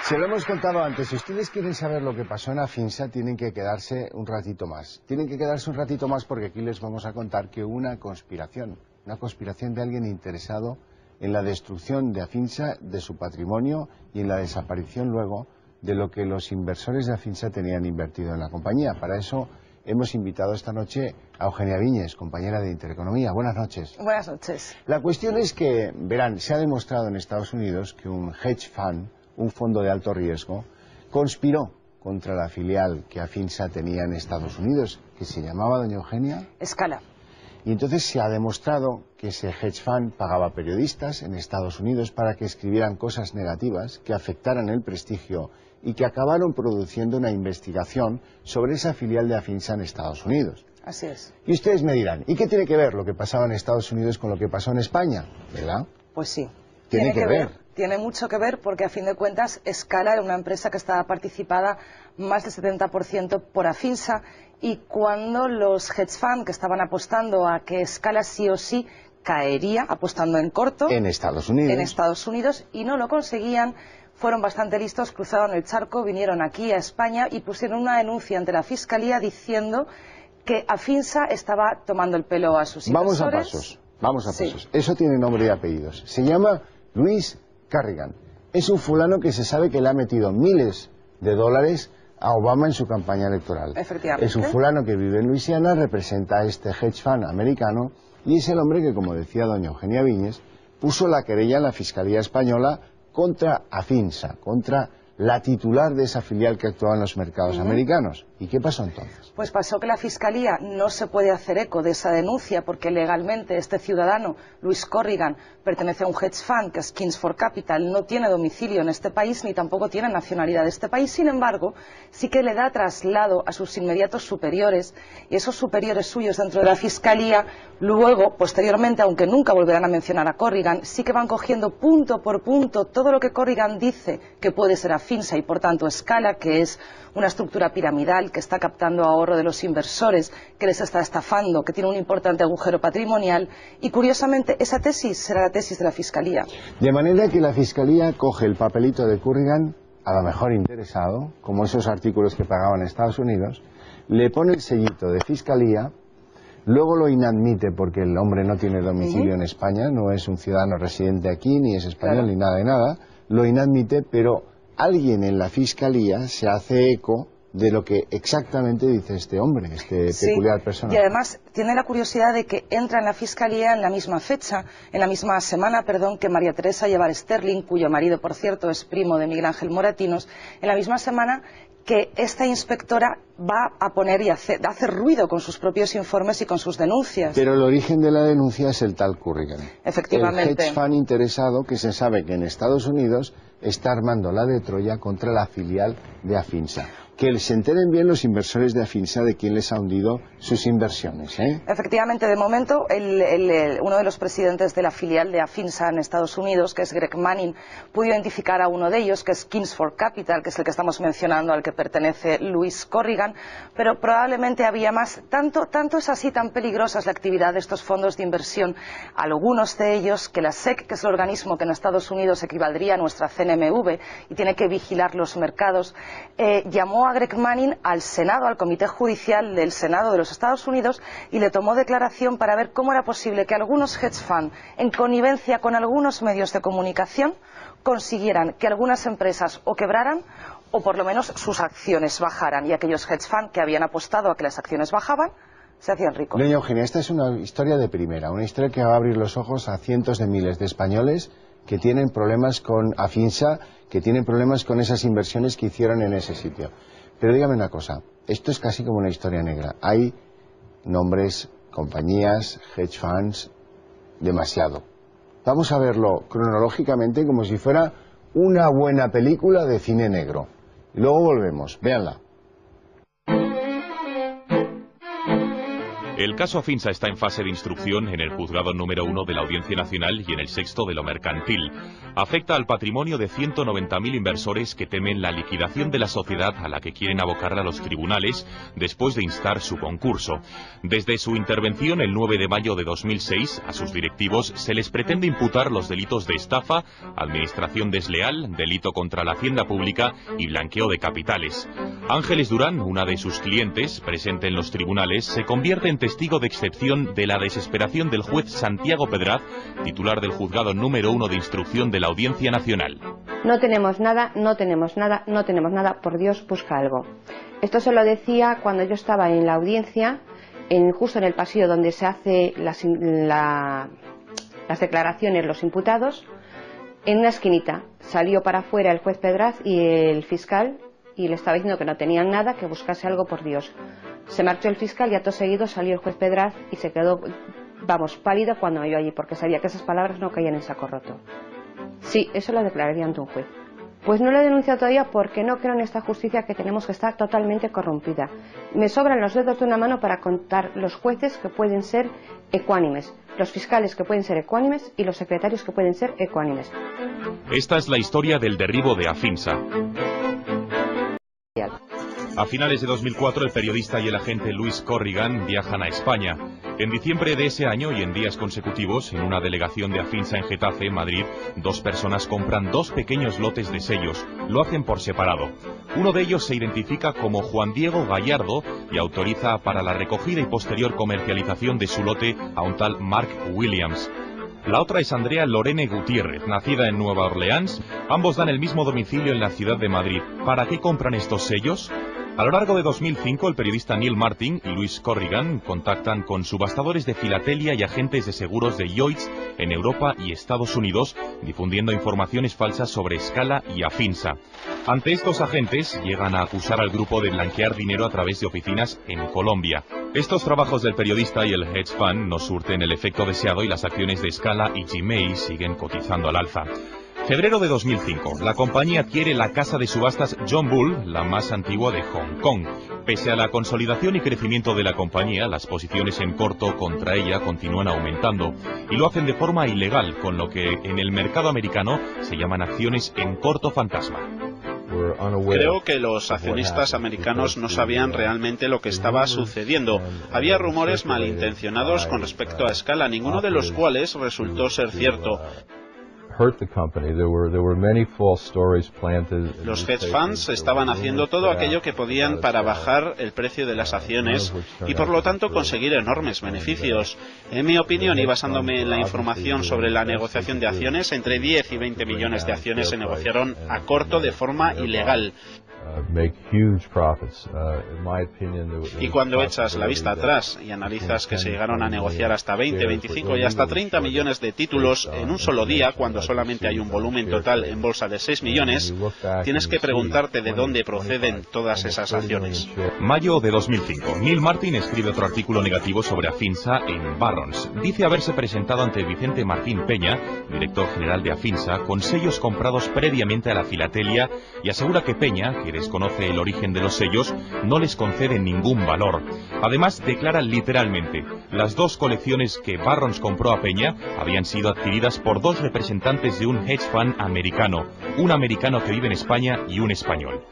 Se lo hemos contado antes, si ustedes quieren saber lo que pasó en Afinsa, tienen que quedarse un ratito más. Tienen que quedarse un ratito más porque aquí les vamos a contar que una conspiración de alguien interesado en la destrucción de Afinsa, de su patrimonio y en la desaparición luego de lo que los inversores de Afinsa tenían invertido en la compañía. Para eso hemos invitado esta noche a Eugenia Viñes, compañera de Intereconomía. Buenas noches. Buenas noches. La cuestión es que, verán, se ha demostrado en Estados Unidos que un hedge fund, un fondo de alto riesgo, conspiró contra la filial que Afinsa tenía en Estados Unidos, que se llamaba, doña Eugenia, Scala. Y entonces se ha demostrado que ese hedge fund pagaba periodistas en Estados Unidos para que escribieran cosas negativas, que afectaran el prestigio y que acabaron produciendo una investigación sobre esa filial de Afinsa en Estados Unidos. Así es. Y ustedes me dirán, ¿y qué tiene que ver lo que pasaba en Estados Unidos con lo que pasó en España? ¿Verdad? Pues sí. Tiene que ver. Tiene mucho que ver porque, a fin de cuentas, Scala era una empresa que estaba participada más del 70% por Afinsa, y cuando los hedge funds que estaban apostando a que Scala sí o sí caería, apostando en corto en Estados Unidos y no lo conseguían, fueron bastante listos, cruzaron el charco, vinieron aquí a España y pusieron una denuncia ante la Fiscalía diciendo que Afinsa estaba tomando el pelo a sus inversores. Vamos a pasos. Eso tiene nombre y apellidos. Se llama Louis Carrigan. Es un fulano que se sabe que le ha metido miles de dólares a Obama en su campaña electoral. Efectivamente. Es un fulano que vive en Luisiana, representa a este hedge fund americano y es el hombre que, como decía doña Eugenia Viñes, puso la querella en la Fiscalía Española contra Afinsa, contra la titular de esa filial que actuaba en los mercados americanos. ¿Y qué pasó entonces? Pues pasó que la Fiscalía no se puede hacer eco de esa denuncia porque legalmente este ciudadano, Louis Corrigan, pertenece a un hedge fund que es Kingsford Capital, no tiene domicilio en este país ni tampoco tiene nacionalidad de este país. Sin embargo, sí que le da traslado a sus inmediatos superiores, y esos superiores suyos dentro de la Fiscalía, luego, posteriormente, aunque nunca volverán a mencionar a Corrigan, sí que van cogiendo punto por punto todo lo que Corrigan dice que puede ser Afinsa y por tanto Scala, que es una estructura piramidal que está captando ahorro de los inversores, que les está estafando, que tiene un importante agujero patrimonial, y curiosamente esa tesis será la tesis de la Fiscalía. De manera que la Fiscalía coge el papelito de Corrigan, a lo mejor interesado, como esos artículos que pagaban en Estados Unidos, le pone el sellito de Fiscalía, luego lo inadmite porque el hombre no tiene domicilio en España, no es un ciudadano residente aquí, ni es español, ni nada de nada, lo inadmite, pero alguien en la Fiscalía se hace eco de lo que exactamente dice este hombre, este peculiar personaje. Y además tiene la curiosidad de que entra en la Fiscalía en la misma fecha, en la misma semana, que María Teresa Llevar Sterling, cuyo marido, por cierto, es primo de Miguel Ángel Moratinos, en la misma semana que esta inspectora va a poner y hacer ruido con sus propios informes y con sus denuncias. Pero el origen de la denuncia es el tal Corrigan. Efectivamente. El hedge fund interesado que se sabe que en Estados Unidos está armando la de Troya contra la filial de Afinsa. Que se enteren bien los inversores de Afinsa de quién les ha hundido sus inversiones, ¿eh? Efectivamente, de momento, uno de los presidentes de la filial de Afinsa en Estados Unidos, que es Greg Manning, pudo identificar a uno de ellos, que es Kingsford Capital, que es el que estamos mencionando, al que pertenece Louis Corrigan, pero probablemente había más. Tanto es así, tan peligrosa es la actividad de estos fondos de inversión, algunos de ellos, que la SEC, que es el organismo que en Estados Unidos equivaldría a nuestra CNMV y tiene que vigilar los mercados, llamó a Greg Manning al Senado, al Comité Judicial del Senado de los Estados Unidos, y le tomó declaración para ver cómo era posible que algunos hedge funds, en connivencia con algunos medios de comunicación, consiguieran que algunas empresas o quebraran o por lo menos sus acciones bajaran, y aquellos hedge funds que habían apostado a que las acciones bajaban se hacían ricos. Doña Eugenia, esta es una historia de primera, una historia que va a abrir los ojos a cientos de miles de españoles que tienen problemas con Afinsa, que tienen problemas con esas inversiones que hicieron en ese sitio. Pero dígame una cosa, esto es casi como una historia negra. Hay nombres, compañías, hedge funds, demasiado. Vamos a verlo cronológicamente como si fuera una buena película de cine negro. Y luego volvemos, véanla. El caso Afinsa está en fase de instrucción en el juzgado número 1 de la Audiencia Nacional y en el 6º de lo mercantil. Afecta al patrimonio de 190.000 inversores que temen la liquidación de la sociedad a la que quieren abocarla los tribunales después de instar su concurso. Desde su intervención el 9 de mayo de 2006, a sus directivos se les pretende imputar los delitos de estafa, administración desleal, delito contra la hacienda pública y blanqueo de capitales. Ángeles Durán, una de sus clientes, presente en los tribunales, se convierte en testigo de excepción de la desesperación del juez Santiago Pedraz, titular del juzgado número 1 de instrucción de la Audiencia Nacional. No tenemos nada, no tenemos nada, no tenemos nada, por Dios, busca algo. Esto se lo decía cuando yo estaba en la audiencia, justo en el pasillo donde se hace las declaraciones los imputados, en una esquinita. Salió para afuera el juez Pedraz y el fiscal y le estaba diciendo que no tenían nada, que buscase algo, por Dios. Se marchó el fiscal y acto seguido salió el juez Pedraz y se quedó, pálido cuando me vio allí, porque sabía que esas palabras no caían en saco roto. Sí, eso lo declararía ante un juez. Pues no lo he denunciado todavía porque no creo en esta justicia que tenemos, que está totalmente corrompida. Me sobran los dedos de una mano para contar los jueces que pueden ser ecuánimes, los fiscales que pueden ser ecuánimes y los secretarios que pueden ser ecuánimes. Esta es la historia del derribo de Afinsa. A finales de 2004, el periodista y el agente Luis Corrigan viajan a España. En diciembre de ese año y en días consecutivos, en una delegación de Afinsa en Getafe, Madrid, dos personas compran dos pequeños lotes de sellos. Lo hacen por separado. Uno de ellos se identifica como Juan Diego Gallardo y autoriza para la recogida y posterior comercialización de su lote a un tal Mark Williams. La otra es Andrea Lorene Gutiérrez, nacida en Nueva Orleans. Ambos dan el mismo domicilio en la ciudad de Madrid. ¿Para qué compran estos sellos? A lo largo de 2005, el periodista Neil Martin y Luis Corrigan contactan con subastadores de filatelia y agentes de seguros de Lloyds en Europa y Estados Unidos, difundiendo informaciones falsas sobre Scala y Afinsa. Ante estos agentes, llegan a acusar al grupo de blanquear dinero a través de oficinas en Colombia. Estos trabajos del periodista y el hedge fund no surten el efecto deseado y las acciones de Scala y Gmail siguen cotizando al alza. Febrero de 2005, la compañía adquiere la casa de subastas John Bull, la más antigua de Hong Kong. Pese a la consolidación y crecimiento de la compañía, las posiciones en corto contra ella continúan aumentando, y lo hacen de forma ilegal, con lo que en el mercado americano se llaman acciones en corto fantasma. Creo que los accionistas americanos no sabían realmente lo que estaba sucediendo. Había rumores malintencionados con respecto a Scala, ninguno de los cuales resultó ser cierto. Los hedge funds estaban haciendo todo aquello que podían para bajar el precio de las acciones y por lo tanto conseguir enormes beneficios. En mi opinión, y basándome en la información sobre la negociación de acciones, entre 10 y 20 millones de acciones se negociaron a corto de forma ilegal. Y cuando echas la vista atrás y analizas que se llegaron a negociar hasta 20, 25 y hasta 30 millones de títulos en un solo día, cuando solamente hay un volumen total en bolsa de 6 millones, tienes que preguntarte de dónde proceden todas esas acciones. Mayo de 2005. Neil Martin escribe otro artículo negativo sobre Afinsa en Barron's. Dice haberse presentado ante Vicente Martín Peña, director general de Afinsa, con sellos comprados previamente a la filatelia, y asegura que Peña, que desconoce el origen de los sellos, no les concede ningún valor. Además, declara literalmente: las dos colecciones que Barron's compró a Peña habían sido adquiridas por dos representantes de un hedge fund americano, un americano que vive en España y un español.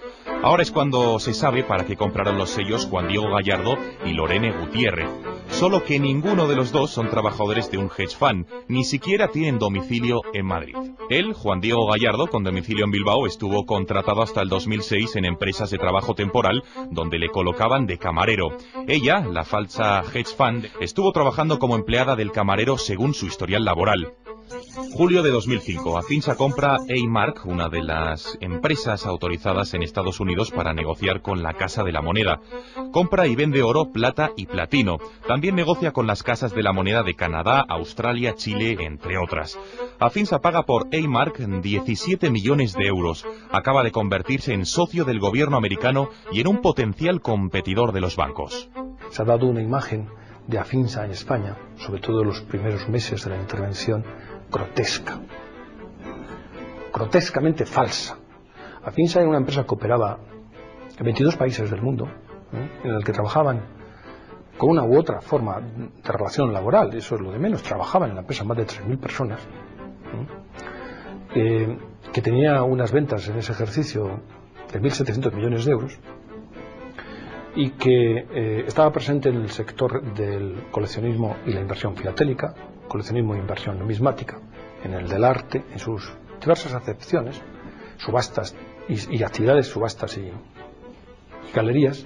Ahora es cuando se sabe para qué compraron los sellos Juan Diego Gallardo y Lorene Gutiérrez. Solo que ninguno de los dos son trabajadores de un hedge fund, ni siquiera tienen domicilio en Madrid. Él, Juan Diego Gallardo, con domicilio en Bilbao, estuvo contratado hasta el 2006 en empresas de trabajo temporal, donde le colocaban de camarero. Ella, la falsa hedge fund, estuvo trabajando como empleada del camarero según su historial laboral. Julio de 2005, Afinsa compra A-Mark, una de las empresas autorizadas en Estados Unidos para negociar con la Casa de la Moneda. Compra y vende oro, plata y platino. También negocia con las casas de la moneda de Canadá, Australia, Chile, entre otras. Afinsa paga por A-Mark 17 millones de euros. Acaba de convertirse en socio del gobierno americano y en un potencial competidor de los bancos. Se ha dado una imagen de Afinsa en España, sobre todo en los primeros meses de la intervención, grotescamente falsa. Afinsa era una empresa que operaba en 22 países del mundo, en el que trabajaban con una u otra forma de relación laboral, eso es lo de menos. Trabajaban en la empresa más de 3.000 personas, que tenía unas ventas en ese ejercicio de 1.700 millones de euros y que estaba presente en el sector del coleccionismo y la inversión filatélica, coleccionismo e inversión numismática, en el del arte, en sus diversas acepciones, subastas y actividades, subastas y galerías,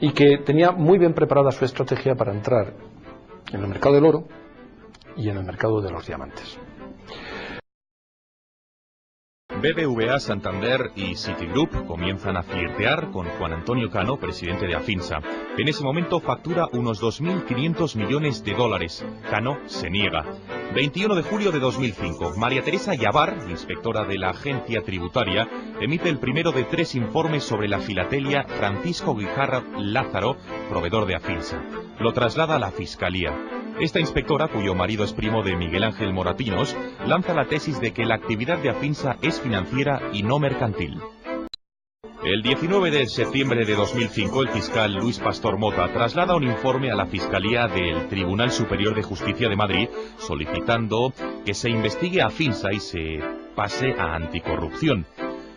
y que tenía muy bien preparada su estrategia para entrar en el mercado del oro y en el mercado de los diamantes. BBVA, Santander y Citigroup comienzan a flirtear con Juan Antonio Cano, presidente de Afinsa. En ese momento factura unos 2.500 millones de dólares. Cano se niega. 21 de julio de 2005, María Teresa Yabar, inspectora de la agencia tributaria, emite el primero de 3 informes sobre la filatelia Francisco Guijarro Lázaro, proveedor de Afinsa. Lo traslada a la Fiscalía. Esta inspectora, cuyo marido es primo de Miguel Ángel Moratinos, lanza la tesis de que la actividad de Afinsa es financiera y no mercantil. El 19 de septiembre de 2005, el fiscal Luis Pastor Mota traslada un informe a la Fiscalía del Tribunal Superior de Justicia de Madrid solicitando que se investigue a Afinsa y se pase a anticorrupción.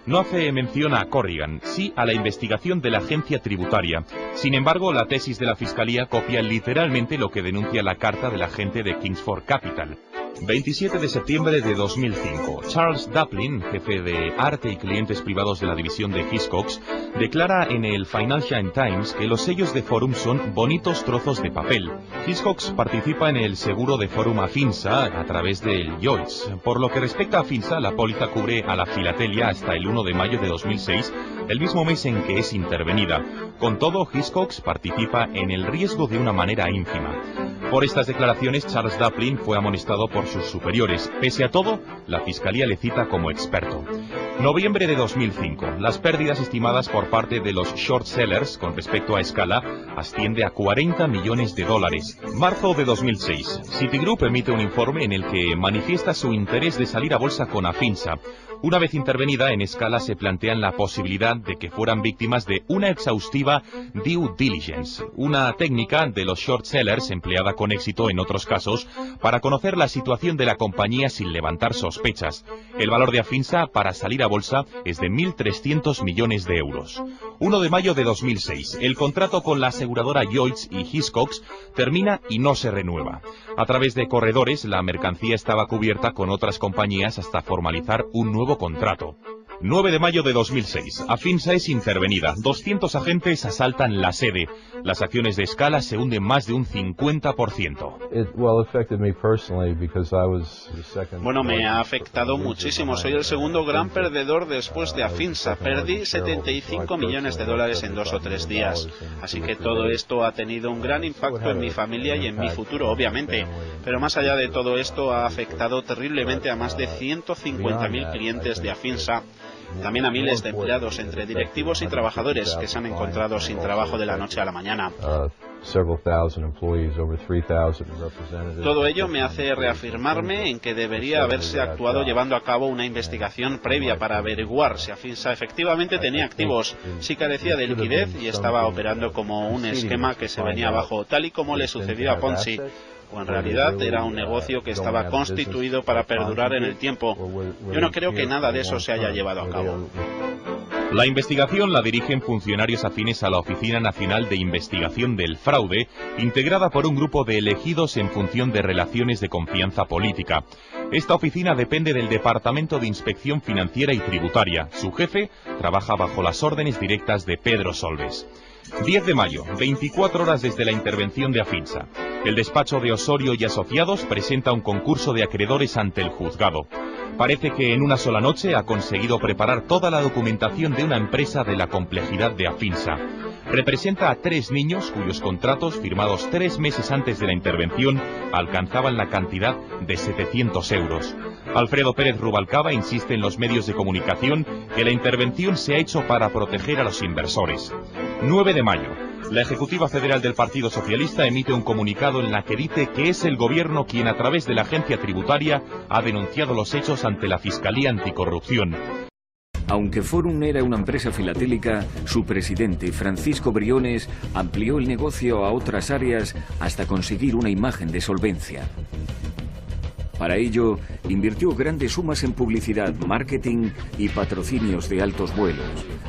No hace mención a Corrigan, sí a la investigación de la agencia tributaria. Sin embargo, la tesis de la Fiscalía copia literalmente lo que denuncia la carta del agente de Kingsford Capital. 27 de septiembre de 2005, Charles Duplin, jefe de arte y clientes privados de la división de Hiscox, declara en el Financial Times que los sellos de Forum son bonitos trozos de papel. Hiscox participa en el seguro de Forum Afinsa a través del Lloyds. Por lo que respecta a Afinsa, la póliza cubre a la filatelia hasta el 1 de mayo de 2006, el mismo mes en que es intervenida. Con todo, Hiscox participa en el riesgo de una manera ínfima. Por estas declaraciones, Charles Duplin fue amonestado por sus superiores. Pese a todo, la Fiscalía le cita como experto. Noviembre de 2005. Las pérdidas estimadas por parte de los short sellers con respecto a escala asciende a 40 millones de dólares. Marzo de 2006. Citigroup emite un informe en el que manifiesta su interés de salir a bolsa con Afinsa. Una vez intervenida, en escala se plantean la posibilidad de que fueran víctimas de una exhaustiva due diligence, una técnica de los short sellers empleada con éxito en otros casos para conocer la situación de la compañía sin levantar sospechas. El valor de Afinsa para salir a bolsa es de 1.300 millones de euros. 1 de mayo de 2006. El contrato con la aseguradora Lloyds y Hiscox termina y no se renueva. A través de corredores, la mercancía estaba cubierta con otras compañías hasta formalizar un nuevo contrato. 9 de mayo de 2006. Afinsa es intervenida. 200 agentes asaltan la sede. Las acciones de escala se hunden más de un 50%. Bueno, me ha afectado muchísimo. Soy el segundo gran perdedor después de Afinsa. Perdí 75 millones de dólares en 2 o 3 días. Así que todo esto ha tenido un gran impacto en mi familia y en mi futuro, obviamente. Pero más allá de todo esto, ha afectado terriblemente a más de 150.000 clientes de Afinsa. También a miles de empleados, entre directivos y trabajadores, que se han encontrado sin trabajo de la noche a la mañana. Todo ello me hace reafirmarme en que debería haberse actuado llevando a cabo una investigación previa para averiguar si Afinsa efectivamente tenía activos, si carecía de liquidez y estaba operando como un esquema que se venía abajo, tal y como le sucedió a Ponzi. O en realidad era un negocio que estaba constituido para perdurar en el tiempo. Yo no creo que nada de eso se haya llevado a cabo. La investigación la dirigen funcionarios afines a la Oficina Nacional de Investigación del Fraude, integrada por un grupo de elegidos en función de relaciones de confianza política. Esta oficina depende del Departamento de Inspección Financiera y Tributaria. Su jefe trabaja bajo las órdenes directas de Pedro Solbes. 10 de mayo, 24 horas desde la intervención de Afinsa. El despacho de Osorio y Asociados presenta un concurso de acreedores ante el juzgado. Parece que en una sola noche ha conseguido preparar toda la documentación de una empresa de la complejidad de Afinsa. Representa a 3 niños cuyos contratos, firmados 3 meses antes de la intervención, alcanzaban la cantidad de 700 euros. Alfredo Pérez Rubalcaba insiste en los medios de comunicación que la intervención se ha hecho para proteger a los inversores. 9 de mayo. La Ejecutiva Federal del Partido Socialista emite un comunicado en la que dice que es el Gobierno quien a través de la agencia tributaria ha denunciado los hechos ante la Fiscalía Anticorrupción. Aunque Forum era una empresa filatélica, su presidente, Francisco Briones, amplió el negocio a otras áreas hasta conseguir una imagen de solvencia. Para ello, invirtió grandes sumas en publicidad, marketing y patrocinios de altos vuelos.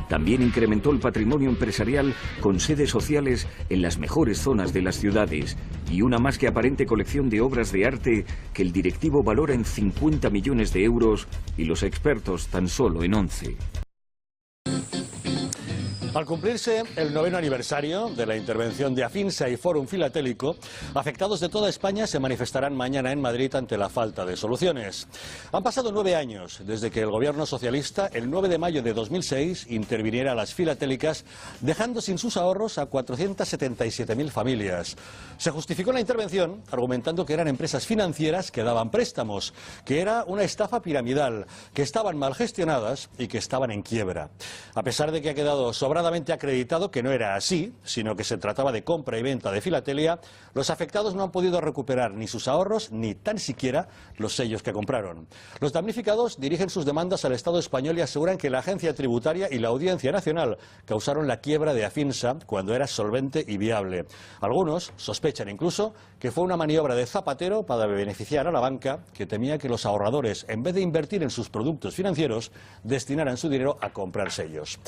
También incrementó el patrimonio empresarial con sedes sociales en las mejores zonas de las ciudades y una más que aparente colección de obras de arte que el directivo valora en 50 millones de euros y los expertos tan solo en 11. Al cumplirse el 9º aniversario de la intervención de Afinsa y Forum Filatélico, afectados de toda España se manifestarán mañana en Madrid ante la falta de soluciones. Han pasado 9 años desde que el gobierno socialista, el 9 de mayo de 2006, interviniera a las filatélicas, dejando sin sus ahorros a 477.000 familias. Se justificó la intervención argumentando que eran empresas financieras que daban préstamos, que era una estafa piramidal, que estaban mal gestionadas y que estaban en quiebra. A pesar de que ha quedado sobradamente acreditado que no era así, sino que se trataba de compra y venta de filatelia, los afectados no han podido recuperar ni sus ahorros ni tan siquiera los sellos que compraron. Los damnificados dirigen sus demandas al Estado español y aseguran que la Agencia Tributaria y la Audiencia Nacional causaron la quiebra de Afinsa cuando era solvente y viable. Algunos sospechan incluso que fue una maniobra de Zapatero para beneficiar a la banca, que temía que los ahorradores, en vez de invertir en sus productos financieros, destinaran su dinero a comprar sellos.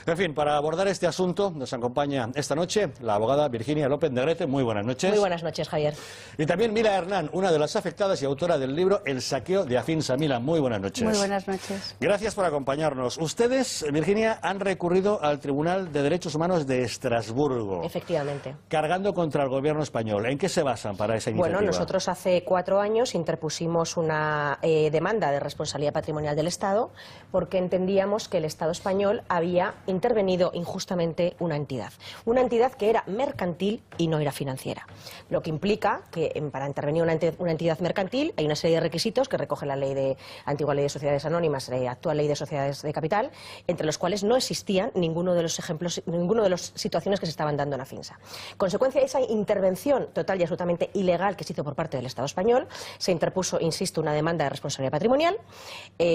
En fin, para abordar este asunto nos acompaña esta noche la abogada Virginia López Negrete. Muy buenas noches. Muy buenas noches, Javier. Y también Mila Hernán, una de las afectadas y autora del libro El saqueo de Afinsa. Mila, muy buenas noches. Muy buenas noches. Gracias por acompañarnos. Ustedes, Virginia, han recurrido al Tribunal de Derechos Humanos de Estrasburgo. Efectivamente. Cargando contra el gobierno español. ¿En qué se basan para esa iniciativa? Bueno, nosotros hace 4 años interpusimos una demanda de responsabilidad patrimonial del Estado porque entendíamos que el Estado español había intervenido injustamente una entidad que era mercantil y no era financiera. Lo que implica que para intervenir una entidad mercantil hay una serie de requisitos que recoge la antigua ley de sociedades anónimas, la actual ley de sociedades de capital, entre los cuales no existían ninguno de los ejemplos, ninguna de las situaciones que se estaban dando en Afinsa. Consecuencia de esa intervención total y absolutamente ilegal que se hizo por parte del Estado español, se interpuso, insisto, una demanda de responsabilidad patrimonial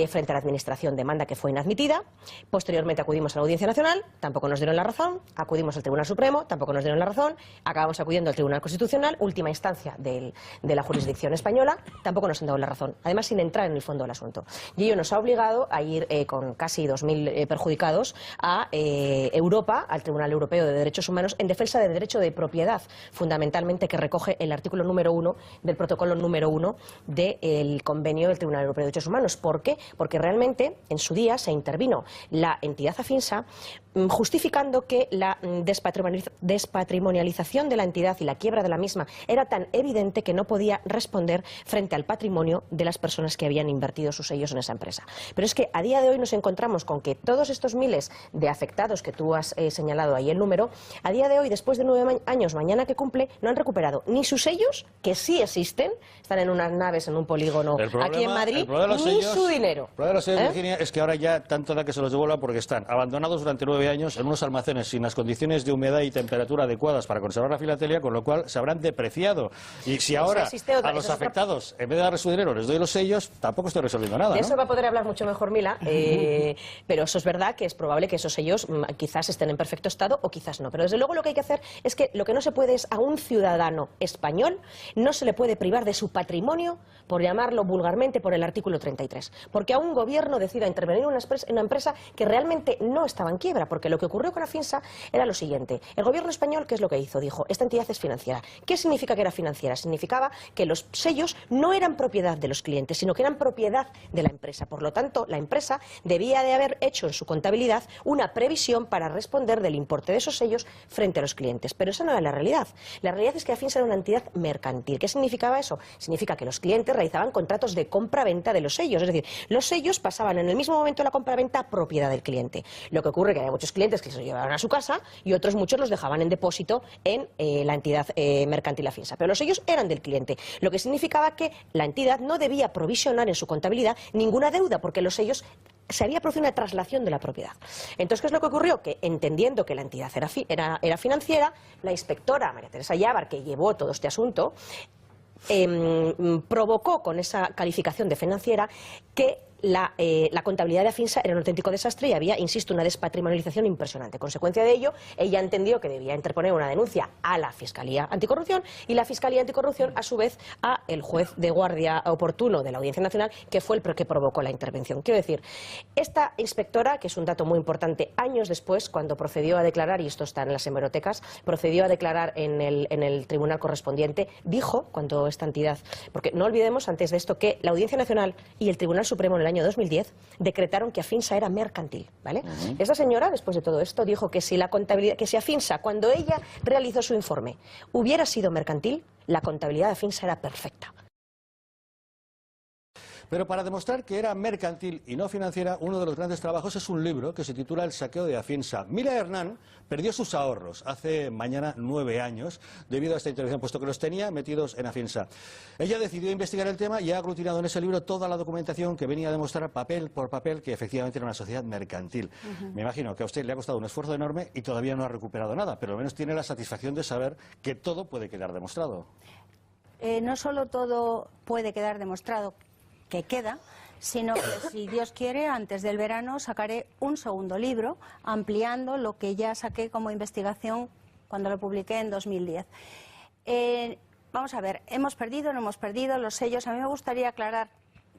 frente a la Administración, demanda que fue inadmitida. Posteriormente acudimos a la Audiencia Nacional, tampoco nos dieron la razón, acudimos al Tribunal Supremo, tampoco nos dieron la razón, acabamos acudiendo al Tribunal Constitucional, última instancia de la jurisdicción española, tampoco nos han dado la razón, además sin entrar en el fondo del asunto. Y ello nos ha obligado a ir con casi 2.000 perjudicados a Europa, al Tribunal Europeo de Derechos Humanos, en defensa del derecho de propiedad, fundamentalmente que recoge el artículo número 1 del protocolo número 1 del convenio del Tribunal Europeo de Derechos Humanos. ¿Por qué? Porque realmente en su día se intervino la entidad Afinsa justificando que la despatrimonialización de la entidad y la quiebra de la misma era tan evidente que no podía responder frente al patrimonio de las personas que habían invertido sus sellos en esa empresa. Pero es que a día de hoy nos encontramos con que todos estos miles de afectados que tú has señalado ahí el número, a día de hoy, después de 9 años, mañana que cumple, no han recuperado ni sus sellos, que sí existen, están en unas naves en un polígono aquí en Madrid, ni su dinero. El problema de los sellos, Virginia, es que ahora ya tanto da que se los devuelvan porque están abandonados durante 9 años en unos almacenes sin las condiciones de humedad y temperatura adecuadas para conservar la filatelia, con lo cual se habrán depreciado. Y si ahora a los afectados, en vez de darles su dinero, les doy los sellos, tampoco estoy resolviendo nada, de ¿no? eso va a poder hablar mucho mejor Mila, pero eso es verdad que es probable que esos sellos quizás estén en perfecto estado o quizás no. Pero desde luego lo que hay que hacer es que lo que no se puede es a un ciudadano español no se le puede privar de su patrimonio, por llamarlo vulgarmente, por el artículo 33. Porque a un gobierno decida intervenir en una empresa que realmente no estaba en quiebra, porque lo que ocurrió con Afinsa era lo siguiente. El gobierno español, ¿qué es lo que hizo? Dijo, esta entidad es financiera. ¿Qué significa que era financiera? Significaba que los sellos no eran propiedad de los clientes, sino que eran propiedad de la empresa. Por lo tanto, la empresa debía de haber hecho en su contabilidad una previsión para responder del importe de esos sellos frente a los clientes. Pero esa no era la realidad. La realidad es que Afinsa era una entidad mercantil. ¿Qué significaba eso? Significa que los clientes realizaban contratos de compra-venta de los sellos. Es decir, los sellos pasaban en el mismo momento de la compra-venta a propiedad del cliente. Lo que ocurre es que había muchos clientes que se los llevaban a su casa y otros muchos los dejaban en depósito en la entidad mercantil Afinsa. Pero los sellos eran del cliente, lo que significaba que la entidad no debía provisionar en su contabilidad ninguna deuda, porque los sellos se había producido una traslación de la propiedad. Entonces, ¿qué es lo que ocurrió? Que entendiendo que la entidad era financiera, la inspectora María Teresa Llávar, que llevó todo este asunto, provocó con esa calificación de financiera que la contabilidad de Afinsa era un auténtico desastre y había, insisto, una despatrimonialización impresionante. Consecuencia de ello, ella entendió que debía interponer una denuncia a la Fiscalía Anticorrupción y la Fiscalía Anticorrupción, a su vez, a el juez de guardia oportuno de la Audiencia Nacional, que fue el que provocó la intervención. Quiero decir, esta inspectora, que es un dato muy importante, años después, cuando procedió a declarar, y esto está en las hemerotecas, procedió a declarar en el tribunal correspondiente, dijo, cuando esta entidad, porque no olvidemos antes de esto que la Audiencia Nacional y el Tribunal Supremo en el año 2010 decretaron que Afinsa era mercantil, ¿vale? Esta señora, después de todo esto, dijo que si la contabilidad, que si Afinsa, cuando ella realizó su informe, hubiera sido mercantil, la contabilidad de Afinsa era perfecta. Pero para demostrar que era mercantil y no financiera, uno de los grandes trabajos es un libro que se titula El saqueo de Afinsa. Mira Hernán perdió sus ahorros hace mañana 9 años debido a esta intervención, puesto que los tenía metidos en Afinsa. Ella decidió investigar el tema y ha aglutinado en ese libro toda la documentación que venía a demostrar papel por papel que efectivamente era una sociedad mercantil. Me imagino que a usted le ha costado un esfuerzo enorme y todavía no ha recuperado nada, pero al menos tiene la satisfacción de saber que todo puede quedar demostrado. No solo todo puede quedar demostrado, que queda, sino que si Dios quiere, antes del verano sacaré un segundo libro ampliando lo que ya saqué como investigación cuando lo publiqué en 2010. Vamos a ver, hemos perdido, no hemos perdido los sellos. A mí me gustaría aclarar,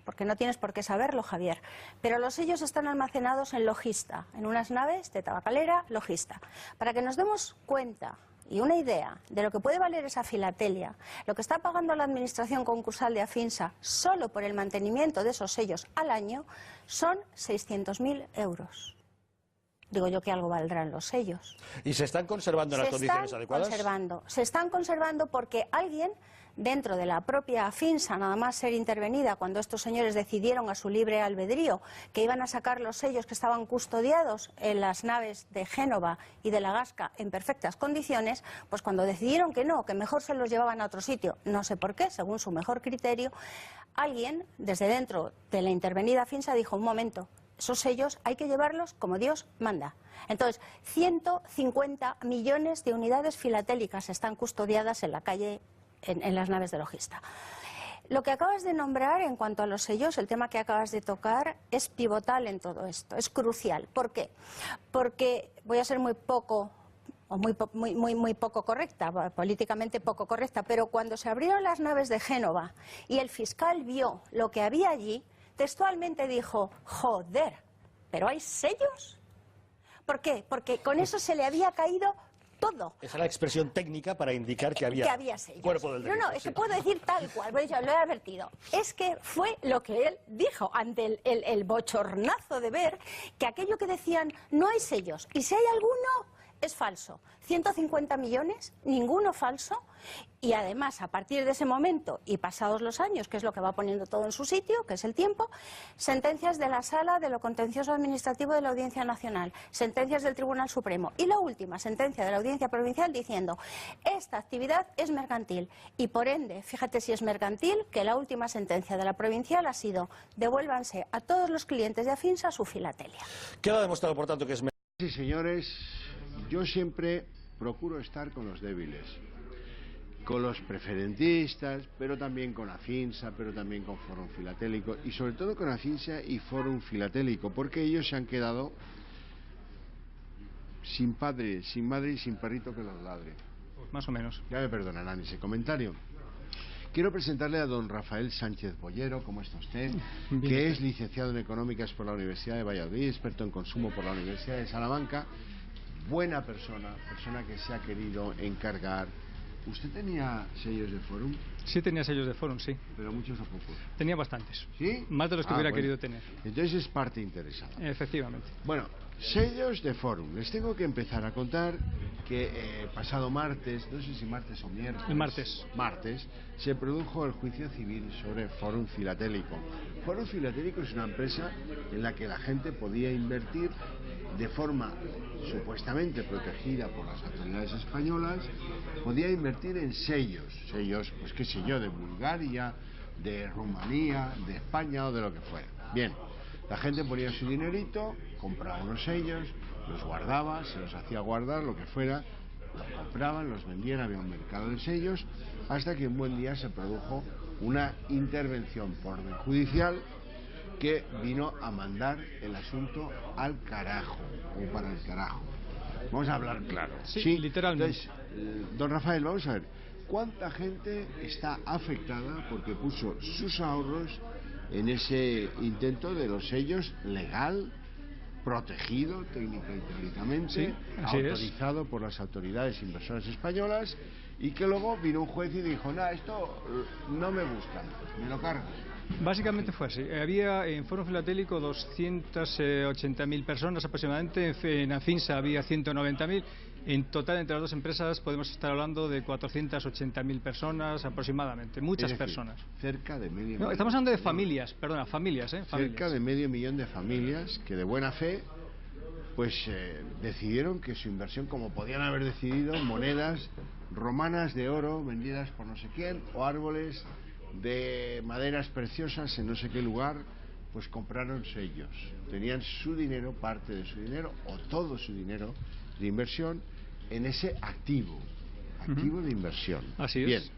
porque no tienes por qué saberlo, Javier, pero los sellos están almacenados en Logista, en unas naves de Tabacalera Logista, para que nos demos cuenta y una idea de lo que puede valer esa filatelia, lo que está pagando la administración concursal de Afinsa solo por el mantenimiento de esos sellos al año son 600.000 euros. Digo yo que algo valdrán los sellos. ¿Y se están conservando en las condiciones adecuadas? Se están conservando porque alguien dentro de la propia Afinsa, nada más ser intervenida, cuando estos señores decidieron a su libre albedrío que iban a sacar los sellos que estaban custodiados en las naves de Génova y de La Gasca en perfectas condiciones, pues cuando decidieron que no, que mejor se los llevaban a otro sitio, no sé por qué, según su mejor criterio, alguien desde dentro de la intervenida Afinsa dijo, un momento, esos sellos hay que llevarlos como Dios manda. Entonces, 150 millones de unidades filatélicas están custodiadas en la calle, en las naves de Logista. Lo que acabas de nombrar en cuanto a los sellos, el tema que acabas de tocar, es pivotal en todo esto, es crucial. ¿Por qué? Porque voy a ser muy poco correcta, políticamente poco correcta, pero cuando se abrieron las naves de Génova y el fiscal vio lo que había allí, textualmente dijo, joder, ¿pero hay sellos? ¿Por qué? Porque con eso se le había caído todo. Esa es la expresión técnica para indicar que había sellos. Cuerpo del delito. No, es que puedo decir tal cual, lo he advertido. Es que fue lo que él dijo ante el bochornazo de ver que aquello que decían, no hay sellos, y si hay alguno, es falso. 150 millones, ninguno falso, y además a partir de ese momento y pasados los años, que es lo que va poniendo todo en su sitio, que es el tiempo, sentencias de la Sala de lo Contencioso Administrativo de la Audiencia Nacional, sentencias del Tribunal Supremo y la última sentencia de la Audiencia Provincial diciendo esta actividad es mercantil y por ende, fíjate si es mercantil, que la última sentencia de la Provincial ha sido devuélvanse a todos los clientes de Afinsa su filatelia. Queda demostrado por tanto que es mercantil. Sí, señores, yo siempre procuro estar con los débiles, con los preferentistas, pero también con Afinsa, pero también con Fórum Filatélico y sobre todo con Afinsa y Fórum Filatélico, porque ellos se han quedado sin padre, sin madre y sin perrito que los ladre. Pues más o menos. Ya me perdonarán ese comentario. Quiero presentarle a don Rafael Sánchez Bollero, ¿cómo está usted? Bien. Que es licenciado en Económicas por la Universidad de Valladolid, experto en consumo por la Universidad de Salamanca, buena persona que se ha querido encargar. ¿Usted tenía sellos de Fórum? Sí tenía sellos de Fórum, sí. ¿Pero muchos o pocos? Tenía bastantes. ¿Sí? Más de los que hubiera bueno. querido tener. Entonces es parte interesada. Efectivamente. Bueno, sellos de Fórum. Les tengo que empezar a contar que pasado martes, no sé si martes o miércoles. El martes. Martes, se produjo el juicio civil sobre Fórum Filatélico. Fórum Filatélico es una empresa en la que la gente podía invertir de forma supuestamente protegida por las autoridades españolas, podía invertir en sellos, pues qué sé yo, de Bulgaria, de Rumanía, de España o de lo que fuera. Bien, la gente ponía su dinerito, compraba unos sellos, los guardaba, se los hacía guardar, lo que fuera, los compraban, los vendían, había un mercado de sellos, hasta que un buen día se produjo una intervención por orden judicial que vino a mandar el asunto al carajo, o para el carajo. Vamos a hablar claro. Sí, literalmente. Entonces, don Rafael, vamos a ver, ¿cuánta gente está afectada porque puso sus ahorros en ese intento de los sellos legal, protegido técnica y teóricamente, sí, autorizado por las autoridades inversoras españolas, y que luego vino un juez y dijo, nada, esto no me gusta, me lo cargo? Básicamente fue así. Había en Fórum Filatélico 280.000 personas aproximadamente, en Afinsa había 190.000. En total, entre las dos empresas, podemos estar hablando de 480.000 personas aproximadamente, muchas personas. Cerca de medio millón. No, estamos hablando de familias, perdona, familias. Cerca de medio millón de familias que de buena fe pues decidieron que su inversión, como podían haber decidido, monedas romanas de oro vendidas por no sé quién, o árboles de maderas preciosas en no sé qué lugar, pues compraron sellos. Tenían su dinero, parte de su dinero o todo su dinero de inversión en ese activo de inversión. Así es.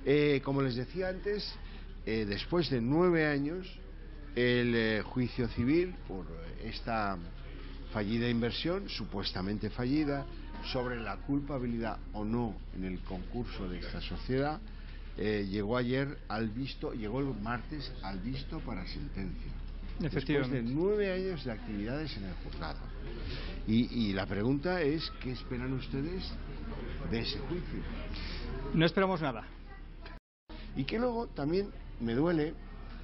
Bien, como les decía antes, después de 9 años el juicio civil por esta fallida inversión, supuestamente fallida, sobre la culpabilidad o no en el concurso de esta sociedad, llegó ayer llegó el martes al visto para sentencia. Después de 9 años de actividades en el juzgado. Y la pregunta es, ¿qué esperan ustedes de ese juicio? No esperamos nada. Y que luego también me duele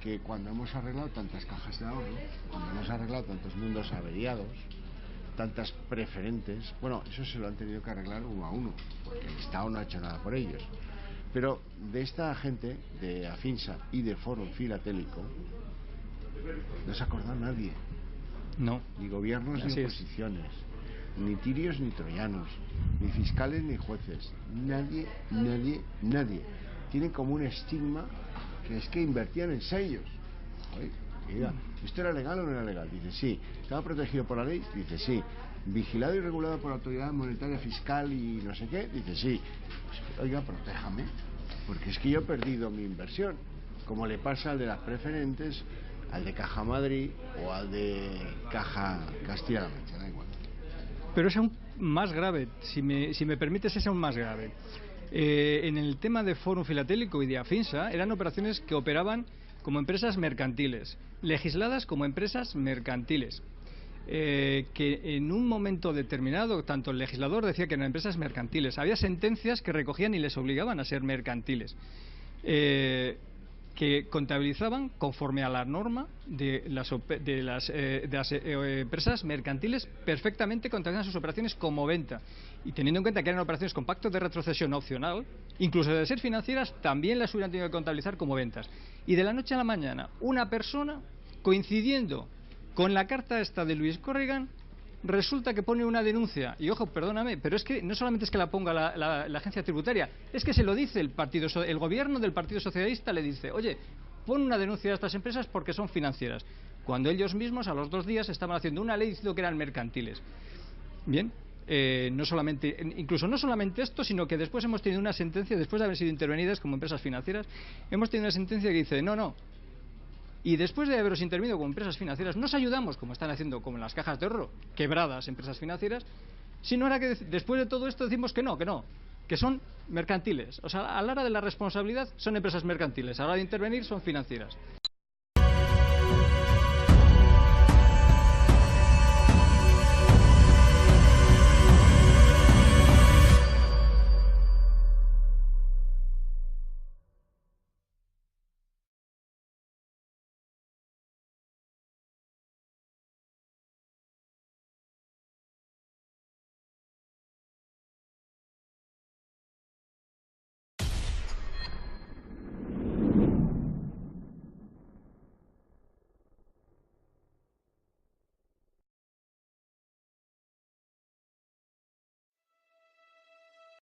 que cuando hemos arreglado tantas cajas de ahorro, cuando hemos arreglado tantos mundos averiados, tantas preferentes, bueno, eso se lo han tenido que arreglar uno a uno, porque el Estado no ha hecho nada por ellos. Pero de esta gente, de Afinsa y de Fórum Filatélico, no se ha acordado nadie. No. Ni gobiernos ni oposiciones, ni tirios ni troyanos, ni fiscales ni jueces. Nadie. Tienen como un estigma que es que invertían en sellos. Oiga, ¿esto era legal o no era legal? Dice sí. ¿Estaba protegido por la ley? Dice sí. ¿Vigilado y regulado por la autoridad monetaria, fiscal y no sé qué? Dice sí. Pues, oiga, protéjame, porque es que yo he perdido mi inversión, como le pasa al de las preferentes, al de Caja Madrid o al de Caja Castilla-La Mancha, da igual. Pero es aún más grave, si me permites, es aún más grave. En el tema de Fórum Filatélico y de Afinsa eran operaciones que operaban como empresas mercantiles, legisladas como empresas mercantiles, que en un momento determinado tanto el legislador decía que eran empresas mercantiles, había sentencias que recogían y les obligaban a ser mercantiles, que contabilizaban conforme a la norma de las empresas mercantiles, perfectamente contabilizaban sus operaciones como venta, y teniendo en cuenta que eran operaciones con pacto de retrocesión opcional, incluso de ser financieras, también las hubieran tenido que contabilizar como ventas. Y de la noche a la mañana, una persona, coincidiendo con la carta esta de Luis Corrigan, resulta que pone una denuncia, y ojo, perdóname, pero es que no solamente es que la ponga la agencia tributaria, es que se lo dice el gobierno del Partido Socialista, le dice, oye, pon una denuncia a estas empresas porque son financieras, cuando ellos mismos a los 2 días estaban haciendo una ley diciendo que eran mercantiles. Bien, no solamente esto, sino que después hemos tenido una sentencia, después de haber sido intervenidas como empresas financieras, hemos tenido una sentencia que dice, no, y después de haberos intervenido como empresas financieras, no os ayudamos, como están haciendo como en las cajas de ahorro, quebradas empresas financieras, sino ahora que después de todo esto decimos que no, que son mercantiles. O sea, a la hora de la responsabilidad son empresas mercantiles, a la hora de intervenir son financieras.